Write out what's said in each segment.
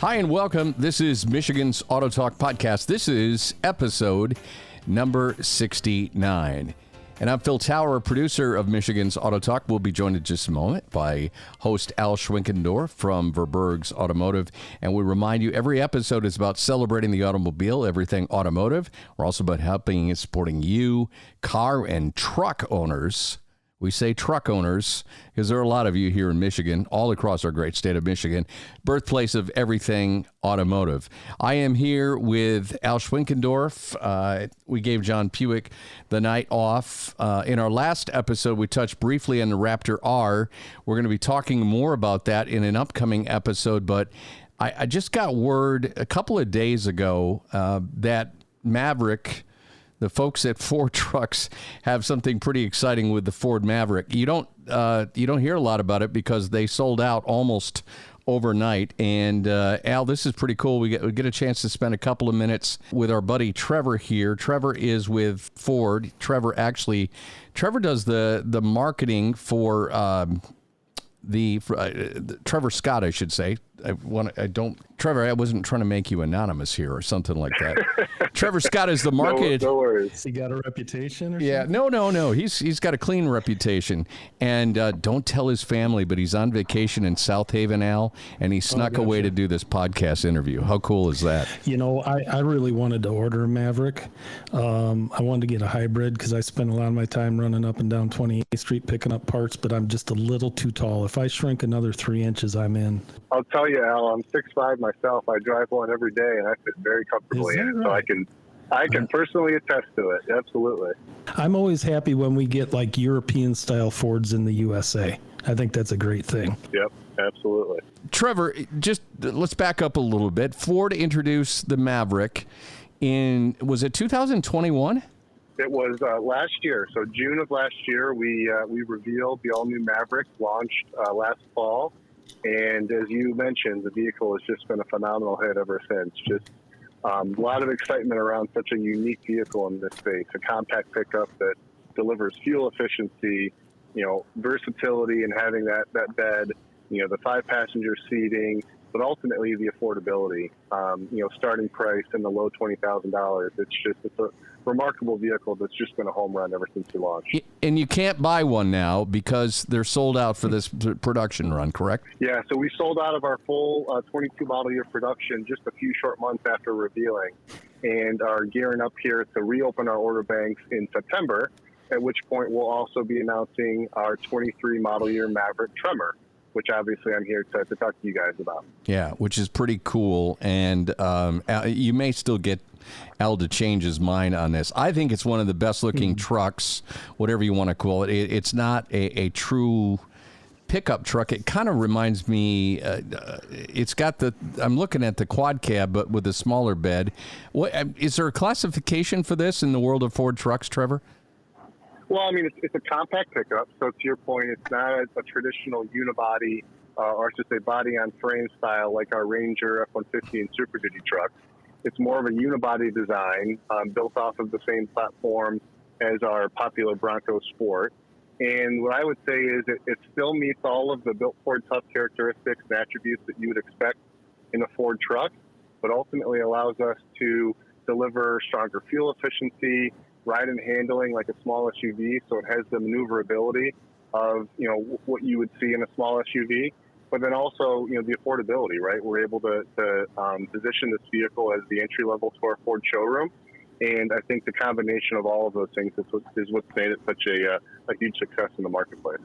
Hi and welcome. This is Michigan's AutoTalk podcast. This is episode number 69. And I'm Phil Tower, producer of Michigan's AutoTalk. We'll be joined in just a moment by host Al Schwinkendorf from Verberg's Automotive. And we remind you, every episode is about celebrating the automobile, everything automotive. We're also about helping and supporting you, car and truck owners. We say truck owners because there are a lot of you here in Michigan, all across our great state of Michigan, birthplace of everything automotive. I am here with Al Schwinkendorf. We gave John Puhek the night off. In our last episode, we touched briefly on the Raptor R. We're going to be talking more about that in an upcoming episode, but I just got word a couple of days ago that Maverick, the folks at Ford Trucks, have something pretty exciting with the Ford Maverick. You don't hear a lot about it because they sold out almost overnight. And Al, this is pretty cool. We get a chance to spend a couple of minutes with our buddy Trevor here. Trevor is with Ford. Trevor does the marketing for Trevor Scott, I should say. Trevor, I wasn't trying to make you anonymous here or something like that. Trevor Scott is the market. No worries. He got a reputation or something? Yeah, no. He's got a clean reputation. And don't tell his family, but he's on vacation in South Haven, Al, and he snuck away to do this podcast interview. How cool is that? You know, I really wanted to order a Maverick. I wanted to get a hybrid because I spend a lot of my time running up and down 28th Street picking up parts, but I'm just a little too tall. If I shrink another 3 inches, I'm in. I'll tell you, Al, I'm 6'5" myself. I drive one every day, and I fit very comfortably in it. So I can personally attest to it. Absolutely. I'm always happy when we get like European-style Fords in the USA. I think that's a great thing. Yep, absolutely. Trevor, just let's back up a little bit. Ford introduced the Maverick was it 2021? It was last year. So June of last year, we revealed the all-new Maverick, launched last fall. And as you mentioned, the vehicle has just been a phenomenal hit ever since. Just a lot of excitement around such a unique vehicle in this space, a compact pickup that delivers fuel efficiency, versatility and having that bed, the 5-passenger seating, but ultimately the affordability, starting price in the low $20,000. It's a remarkable vehicle that's just been a home run ever since we launched. And you can't buy one now because they're sold out for this production run, correct? Yeah, so we sold out of our full 22 model year production just a few short months after revealing, and are gearing up here to reopen our order banks in September, at which point we'll also be announcing our 23 model year Maverick Tremor, which obviously I'm here to talk to you guys about. Yeah, which is pretty cool. And you may still get Al to change his mind on this. I think it's one of the best looking trucks, whatever you want to call it. It's not a true pickup truck. It kind of reminds me, it's got I'm looking at the quad cab, but with a smaller bed. Is there a classification for this in the world of Ford trucks, Trevor? Well, I mean, it's a compact pickup. So to your point, it's not a traditional unibody, or I should say body-on-frame style like our Ranger, F-150, and Super Duty trucks. It's more of a unibody design built off of the same platform as our popular Bronco Sport. And what I would say is it still meets all of the built Ford tough characteristics and attributes that you would expect in a Ford truck, but ultimately allows us to deliver stronger fuel efficiency, ride and handling like a small SUV, so it has the maneuverability of what you would see in a small SUV, but then also the affordability, right? We're able to position this vehicle as the entry level to our Ford showroom, and I think the combination of all of those things is what's made it such a huge success in the marketplace.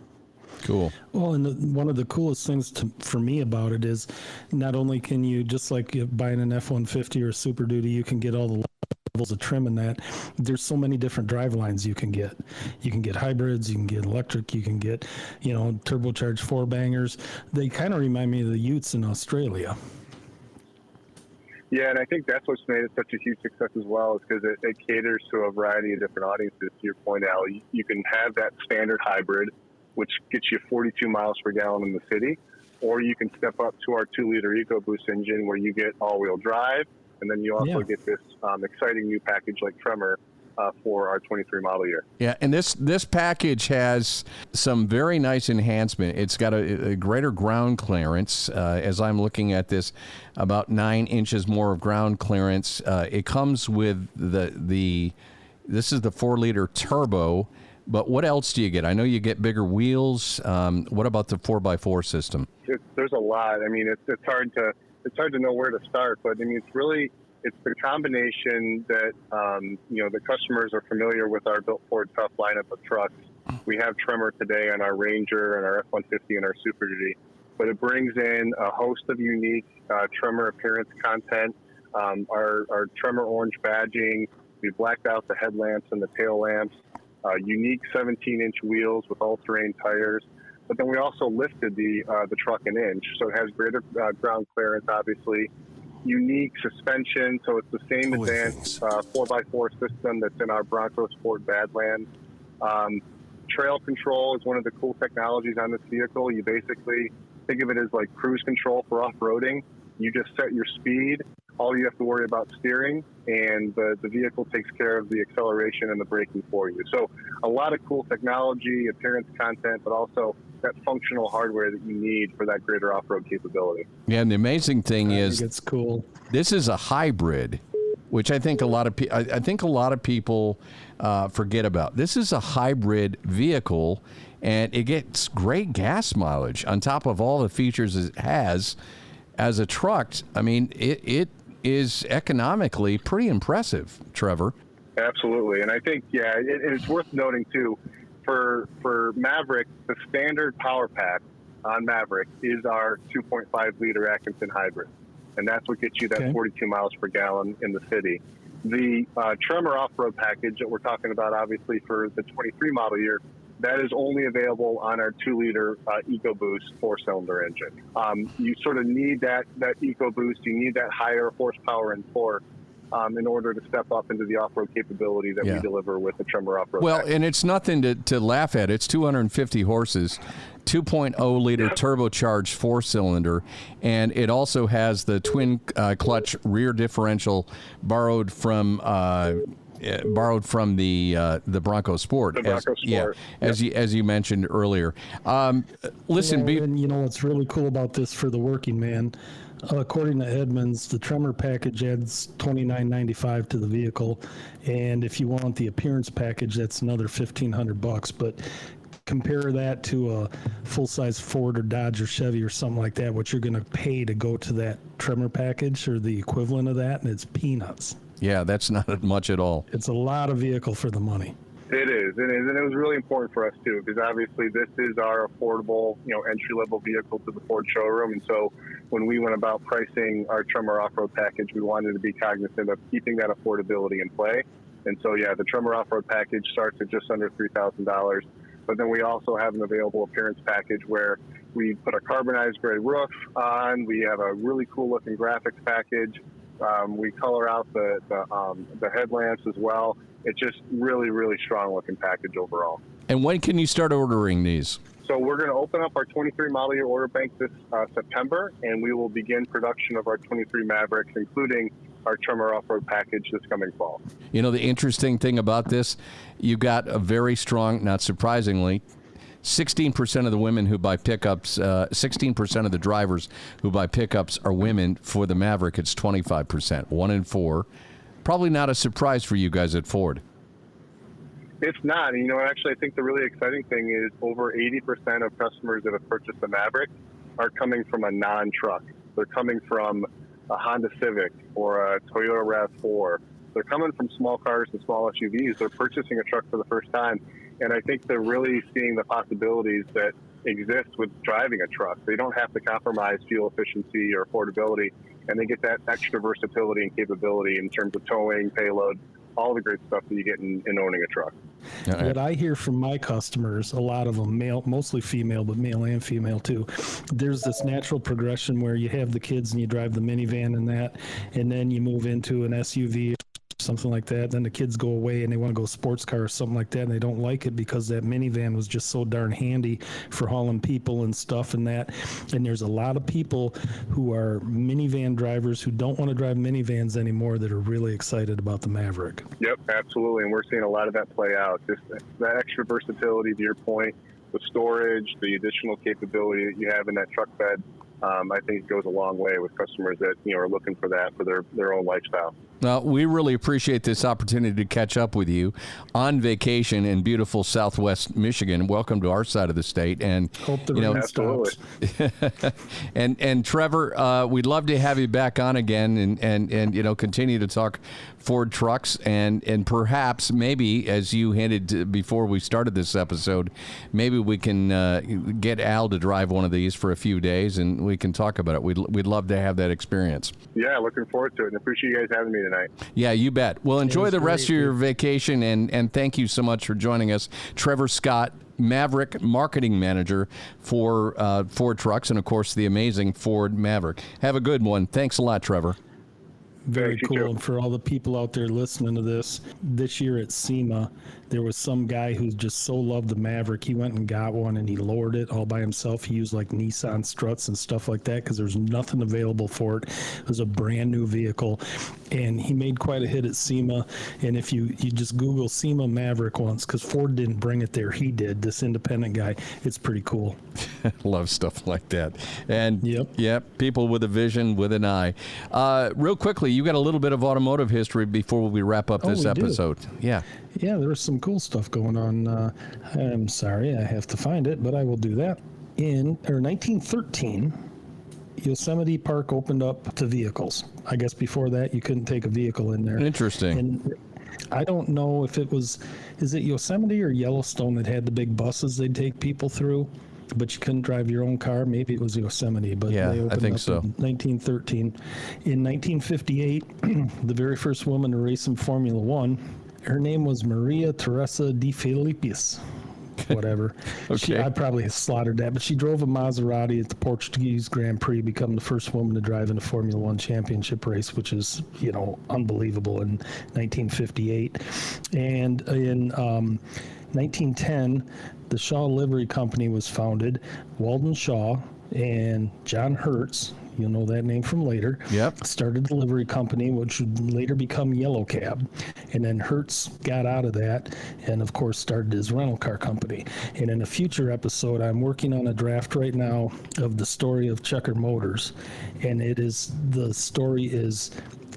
Cool. Well, and one of the coolest things for me about it is not only can you, just like buying an F-150 or a Super Duty, you can get all the levels of trim in that. There's so many different drive lines you can get. You can get hybrids, you can get electric, you can get, turbocharged 4-bangers. They kind of remind me of the Utes in Australia. Yeah, and I think that's what's made it such a huge success as well, is because it caters to a variety of different audiences. To your point, Al, you can have that standard hybrid, which gets you 42 miles per gallon in the city, or you can step up to our 2-liter EcoBoost engine where you get all-wheel drive, and then you also get this exciting new package like Tremor for our 23 model year. Yeah, and this package has some very nice enhancement. It's got a greater ground clearance. As I'm looking at this, about 9 inches more of ground clearance. It comes with this is the 4-liter turbo. But what else do you get? I know you get bigger wheels. What about the 4x4 system? There's a lot. I mean, it's hard to know where to start. But I mean, it's the combination that, the customers are familiar with our Built Ford Tough lineup of trucks. We have Tremor today on our Ranger and our F-150 and our Super Duty, but it brings in a host of unique Tremor Appearance content, our Tremor Orange badging. We blacked out the headlamps and the tail lamps, unique 17-inch wheels with all-terrain tires. But then we also lifted the truck an inch, so it has greater ground clearance, obviously. Unique suspension, so it's the same advanced 4x4 system that's in our Bronco Sport Badland. Trail control is one of the cool technologies on this vehicle. You basically think of it as like cruise control for off-roading. You just set your speed. All you have to worry about steering, and the vehicle takes care of the acceleration and the braking for you. So a lot of cool technology, appearance content, but also that functional hardware that you need for that greater off-road capability. Yeah, and the amazing thing is, it's cool. This is a hybrid, which I think a lot of people forget about. This is a hybrid vehicle, and it gets great gas mileage on top of all the features it has as a truck. I mean, it is economically pretty impressive, Trevor. Absolutely, and I think it's worth noting too. For Maverick, the standard power pack on Maverick is our 2.5 liter Atkinson hybrid, and that's what gets you that 42 miles per gallon in the city. The Tremor off-road package that we're talking about, obviously for the 23 model year, that is only available on our 2-liter EcoBoost 4-cylinder engine. You sort of need that EcoBoost. You need that higher horsepower and torque in order to step up into the off-road capability that we deliver with the Tremor off-road package. And it's nothing to laugh at. It's 250 horses, 2.0 liter turbocharged 4-cylinder, and it also has the twin clutch rear differential borrowed from the Bronco Sport. The Bronco Sport. As you mentioned earlier. Listen, and you know what's really cool about this for the working man? According to Edmunds, the Tremor package adds $29.95 to the vehicle, and if you want the appearance package, that's another $1,500. But compare that to a full-size Ford or Dodge or Chevy or something like that, what you're going to pay to go to that Tremor package or the equivalent of that, and it's peanuts. Yeah, that's not much at all. It's a lot of vehicle for the money. It is, and it was really important for us too, because obviously this is our affordable, entry-level vehicle to the Ford showroom, and so when we went about pricing our Tremor off-road package, we wanted to be cognizant of keeping that affordability in play. And so, the Tremor off-road package starts at just under $3,000, but then we also have an available appearance package where we put a carbonized gray roof on. We have a really cool-looking graphics package. We color out the headlamps as well. It's just really, really strong looking package overall. And when can you start ordering these? So we're going to open up our 23 model year order bank this September, and we will begin production of our 23 Mavericks, including our Tremor off-road package this coming fall. You know, the interesting thing about this, you got a very strong, not surprisingly, 16% of the women who buy pickups, 16% of the drivers who buy pickups are women. For the Maverick, it's 25%, 1 in 4. Probably not a surprise for you guys at Ford. It's not. Actually, I think the really exciting thing is over 80% of customers that have purchased the Maverick are coming from a non-truck. They're coming from a Honda Civic or a Toyota RAV4. They're coming from small cars and small SUVs. They're purchasing a truck for the first time. And I think they're really seeing the possibilities that exist with driving a truck. They don't have to compromise fuel efficiency or affordability, and they get that extra versatility and capability in terms of towing, payload, all the great stuff that you get in owning a truck. Right. What I hear from my customers, a lot of them, male, mostly female, but male and female too, there's this natural progression where you have the kids and you drive the minivan and that, and then you move into an SUV something like that. Then the kids go away and they want to go sports car or something like that, and they don't like it because that minivan was just so darn handy for hauling people and stuff and that. And there's a lot of people who are minivan drivers who don't want to drive minivans anymore that are really excited about the Maverick. Yep, absolutely. And we're seeing a lot of that play out. Just that extra versatility, to your point, the storage, the additional capability that you have in that truck bed, I think it goes a long way with customers that are looking for that for their own lifestyle. Well, we really appreciate this opportunity to catch up with you on vacation in beautiful Southwest Michigan. Welcome to our side of the state, and hope the rain stops. and Trevor, we'd love to have you back on again, and continue to talk Ford trucks, and perhaps maybe, as you hinted to before we started this episode, maybe we can get Al to drive one of these for a few days, and we can talk about it. We'd love to have that experience. Yeah, looking forward to it, and appreciate you guys having me tonight. Yeah, you bet. Well, enjoy the rest of your vacation, and thank you so much for joining us. Trevor Scott, Maverick Marketing Manager for Ford Trucks, and of course the amazing Ford Maverick. Have a good one. Thanks a lot, Trevor. Very cool. And for all the people out there listening to this year at SEMA, there was some guy who just so loved the Maverick. He went and got one and he lowered it all by himself. He used like Nissan struts and stuff like that because there's nothing available for it. It was a brand new vehicle, and he made quite a hit at SEMA. And if you just Google SEMA Maverick once, because Ford didn't bring it there, he did, this independent guy. It's pretty cool. Love stuff like that. And yep, people with a vision, with an eye. Real quickly, you got a little bit of automotive history before we wrap up this episode. Yeah, there was some cool stuff going on. I'm sorry, I have to find it, but I will do that. In 1913, Yosemite Park opened up to vehicles. I guess before that, you couldn't take a vehicle in there. Interesting. And I don't know if is it Yosemite or Yellowstone that had the big buses they'd take people through, but you couldn't drive your own car. Maybe it was Yosemite, but yeah, they opened I think up so. in 1913. In 1958, the very first woman to race in Formula One, her name was Maria Teresa de Filippis. Whatever. Okay. I probably slaughtered that, but she drove a Maserati at the Portuguese Grand Prix, become the first woman to drive in a Formula One championship race, which is, unbelievable, in 1958. And in 1910, the Shaw Livery Company was founded. Walden Shaw and John Hertz, you'll know that name from later, started the livery company, which would later become Yellow Cab. And then Hertz got out of that and, of course, started his rental car company. And in a future episode, I'm working on a draft right now of the story of Checker Motors. And the story is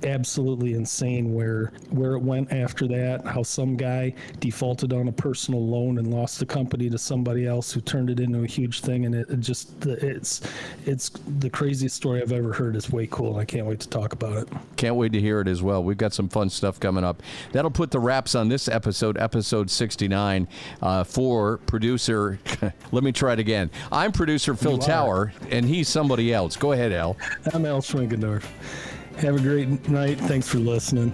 absolutely insane where it went after that, how some guy defaulted on a personal loan and lost the company to somebody else who turned it into a huge thing, and it's the craziest story I've ever heard. It's way cool, and I can't wait to talk about it. Can't wait to hear it as well. We've got some fun stuff coming up. That'll put the wraps on this episode 69, for producer, let me try it again. I'm producer Phil Tower, and he's somebody else. Go ahead, Al. I'm Al Schwinkendorf. Have a great night. Thanks for listening.